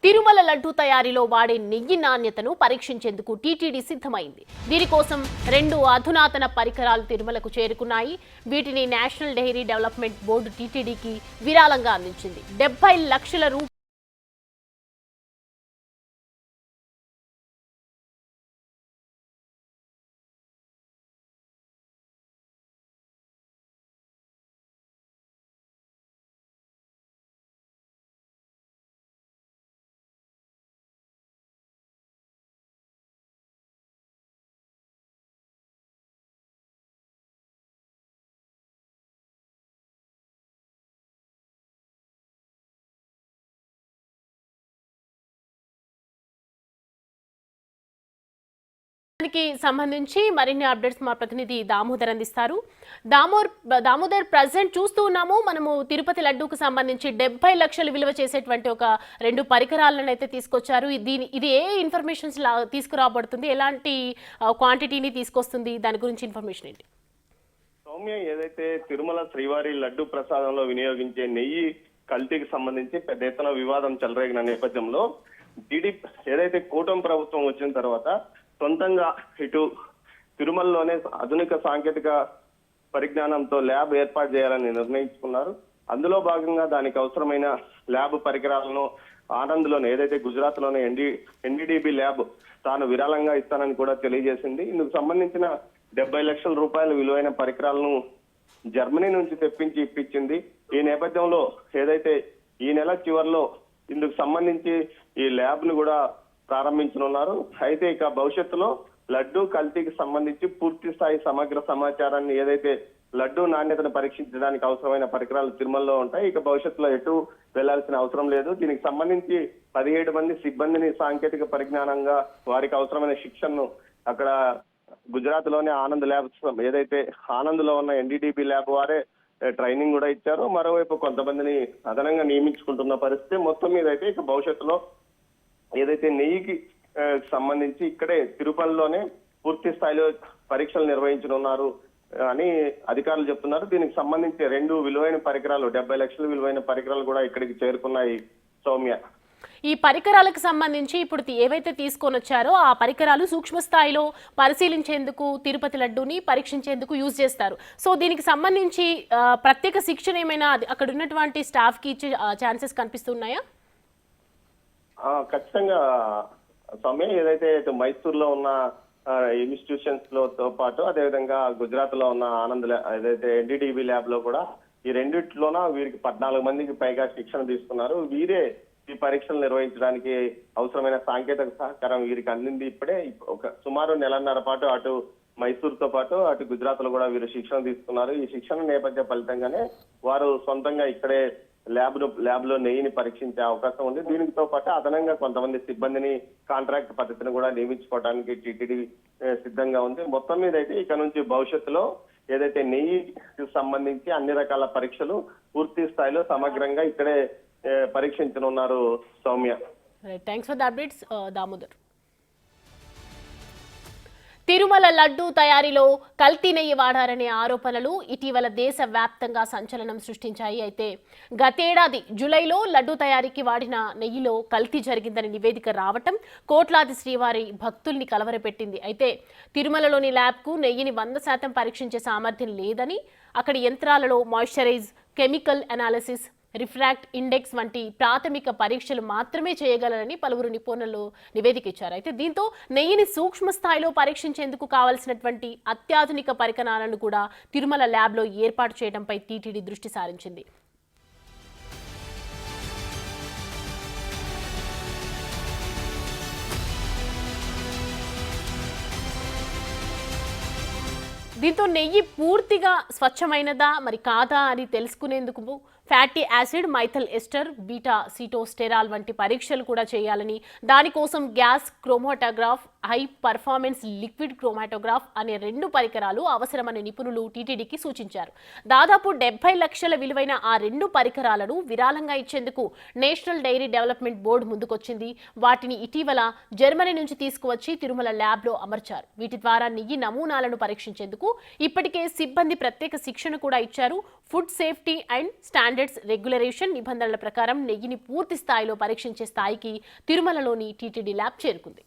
తిరుమల లడ్డూ తయారీలో వాడే నెయ్యి నాణ్యతను పరీక్షించేందుకు టీటీడీ సిద్ధమైంది. దీనికోసం 2 అధునాతన పరికరాలు తిరుమలకు చేరుకున్నాయి. వీటిని నేషనల్ డెయిరీ డెవలప్మెంట్ బోర్డు టీటీడీకి విరాళంగా అందించింది. 70 లక్షల కి సంబంధించి మరిన్ని అప్డేట్స్ మా ప్రతినిధి దామోదర్ అందిస్తారు. దామోదర్ ప్రజెంట్ చూస్తూ ఉన్నాము, మనము తిరుపతి లడ్డూకు సంబంధించి 70 లక్షలు విలువ చేసేటువంటి ఒక 2 పరికరాలను అయితే తీసుకొచ్చారు. ఇది ఏ ఇన్ఫర్మేషన్స్ తీసుకురాబడుతుంది, ఎలాంటి క్వాంటిటీని తీసుకొస్తుంది, దాని గురించి ఇన్ఫర్మేషన్ ఏంటి? సౌమ్య, ఏదైతే తిరుమల శ్రీవారి లడ్డు ప్రసాదంలో వినియోగించే నెయ్యి కల్తీకి సంబంధించి పెద్ద ఎత్తున వివాదం చెలరేగిన నేపథ్యంలో ఏదైతే కూటమి ప్రభుత్వం వచ్చిన తర్వాత సొంతంగా ఇటు తిరుమలలోనే ఆధునిక సాంకేతిక పరిజ్ఞానంతో ల్యాబ్ ఏర్పాటు చేయాలని నిర్ణయించుకున్నారు. అందులో భాగంగా దానికి అవసరమైన ల్యాబ్ పరికరాలను ఆనంద్లోనే, ఏదైతే గుజరాత్ లోనే ఎన్డీడీబీ ల్యాబ్ తాను విరాళంగా ఇస్తానని కూడా తెలియజేసింది. ఇందుకు సంబంధించిన 70 లక్షల రూపాయల విలువైన పరికరాలను జర్మనీ నుంచి తెప్పించి ఇప్పించింది. ఈ నేపథ్యంలో ఏదైతే ఈ నెల చివరిలో ఇందుకు సంబంధించి ఈ ల్యాబ్ ను కూడా ప్రారంభించనున్నారు. అయితే ఇక భవిష్యత్తులో లడ్డూ కల్తీకి సంబంధించి పూర్తి స్థాయి సమగ్ర సమాచారాన్ని, ఏదైతే లడ్డూ నాణ్యతను పరీక్షించడానికి అవసరమైన పరికరాలు తిరుమలలో ఉంటాయి. ఇక భవిష్యత్తులో ఎటు వెళ్లాల్సిన అవసరం లేదు. దీనికి సంబంధించి 17 మంది సిబ్బందిని సాంకేతిక పరిజ్ఞానంగా వారికి అవసరమైన శిక్షణను అక్కడ గుజరాత్ లోనే ఆనంద్ ల్యాబ్స్, ఏదైతే ఆనంద్ లో ఉన్న ఎన్డీడీబీ ల్యాబ్ వారే ట్రైనింగ్ కూడా ఇచ్చారు. మరోవైపు కొంతమందిని అదనంగా నియమించుకుంటున్న పరిస్థితి. మొత్తం మీద అయితే ఇక భవిష్యత్తులో ఏదైతే నెయ్యికి సంబంధించి ఇక్కడే తిరుపతిలోనే పూర్తి స్థాయిలో పరీక్షలు నిర్వహించనున్నారు అని అధికారులు చెప్తున్నారు. దీనికి సంబంధించి 2 విలువైన పరికరాలు, 70 లక్షల విలువైన పరికరాలు కూడా ఇక్కడికి చేరుకున్నాయి. సౌమ్య, ఈ పరికరాలకు సంబంధించి ఇప్పుడు ఏవైతే తీసుకొని వచ్చారో ఆ పరికరాలు సూక్ష్మ స్థాయిలో పరిశీలించేందుకు, తిరుపతి లడ్డూని పరీక్షించేందుకు యూజ్ చేస్తారు. సో దీనికి సంబంధించి ప్రత్యేక శిక్షణ ఏమైనా అక్కడ ఉన్నటువంటి స్టాఫ్ కి ఇచ్చే ఛాన్సెస్ కనిపిస్తున్నాయా? ఖచ్చితంగా సౌమ్య, ఏదైతే ఇటు మైసూర్ లో ఉన్న ఇన్స్టిట్యూషన్స్ తో పాటు అదేవిధంగా గుజరాత్ లో ఉన్న ఆనంద్ ఏదైతే ఎన్డీడీబీ ల్యాబ్ లో కూడా ఈ రెండిట్లోన వీరికి 14 మందికి పైగా శిక్షణ తీసుకున్నారు. వీరే ఈ పరీక్షలు నిర్వహించడానికి అవసరమైన సాంకేతిక సహకారం వీరికి అందింది. ఇప్పుడే ఒక సుమారు 1.5 పాటు అటు మైసూర్ తో పాటు అటు గుజరాత్ లో కూడా వీరు శిక్షణ తీసుకున్నారు. ఈ శిక్షణ నేపథ్య ఫలితంగానే వారు సొంతంగా ఇక్కడే ల్యాబ్ లో నెయ్యిని పరీక్షించే అవకాశం ఉంది. దీనితో పాటు అదనంగా కొంతమంది సిబ్బందిని కాంట్రాక్ట్ పద్ధతిని కూడా నియమించుకోవడానికి టీటీడీ సిద్ధంగా ఉంది. మొత్తం మీద అయితే ఇక నుంచి భవిష్యత్తులో ఏదైతే నెయ్యికి సంబంధించి అన్ని రకాల పరీక్షలు పూర్తి స్థాయిలో సమగ్రంగా ఇక్కడే పరీక్షించనున్నారు. Soumya, thanks for the updates Damodar. Tirumala laddu తయారీలో కల్తీ నెయ్యి వాడారనే ఆరోపణలు ఇటీవల దేశవ్యాప్తంగా సంచలనం సృష్టించాయి. అయితే గతేడాది జూలైలో లడ్డూ తయారీకి వాడిన నెయ్యిలో కల్తీ జరిగిందని నివేదిక రావటం కోట్లాది శ్రీవారి భక్తుల్ని కలవరపెట్టింది. అయితే తిరుమలలోని ల్యాబ్కు నెయ్యిని 100% పరీక్షించే సామర్థ్యం లేదని, అక్కడి యంత్రాలలో moisturise, chemical analysis, refract index వంటి ప్రాథమిక పరీక్షలు మాత్రమే చేయగలరని పలువురు నిపుణులు నివేదిక ఇచ్చారు. అయితే దీంతో నెయ్యిని సూక్ష్మ స్థాయిలో పరీక్షించేందుకు కావాల్సినటువంటి అత్యాధునిక పరికరాలను కూడా తిరుమల ల్యాబ్లో ఏర్పాటు చేయడంపై టీటీడీ దృష్టి సారించింది. దీంతో నెయ్యి పూర్తిగా స్వచ్ఛమైనదా మరి కాదా అని తెలుసుకునేందుకు ఫ్యాటీ యాసిడ్, మైథల్ ఎస్టర్, బీటా సిటోస్టెరాల్ వంటి పరీక్షలు కూడా చేయాలని, దానికోసం gas క్రోమోటోగ్రాఫ్, high performance liquid chromatograph అనే 2 పరికరాలు అవసరమని నిపుణులు టీటీడీకి సూచించారు. దాదాపు 70 లక్షల విలువైన ఆ 2 పరికరాలను విరాళంగా ఇచ్చేందుకు నేషనల్ డైరీ డెవలప్మెంట్ బోర్డు ముందుకొచ్చింది. వాటిని ఇటీవల జర్మనీ నుంచి తీసుకువచ్చి తిరుమల ల్యాబ్లో అమర్చారు. వీటి ద్వారా నెయ్యి నమూనాలను పరీక్షించేందుకు ఇప్పటికే సిబ్బంది ప్రత్యేక శిక్షణ కూడా ఇచ్చారు. Food safety and standards regulation నిబంధనల ప్రకారం నెయ్యిని పూర్తి స్థాయిలో పరీక్షించే స్థాయికి తిరుమలలోని టీటీడీ ల్యాబ్ చేరుకుంది.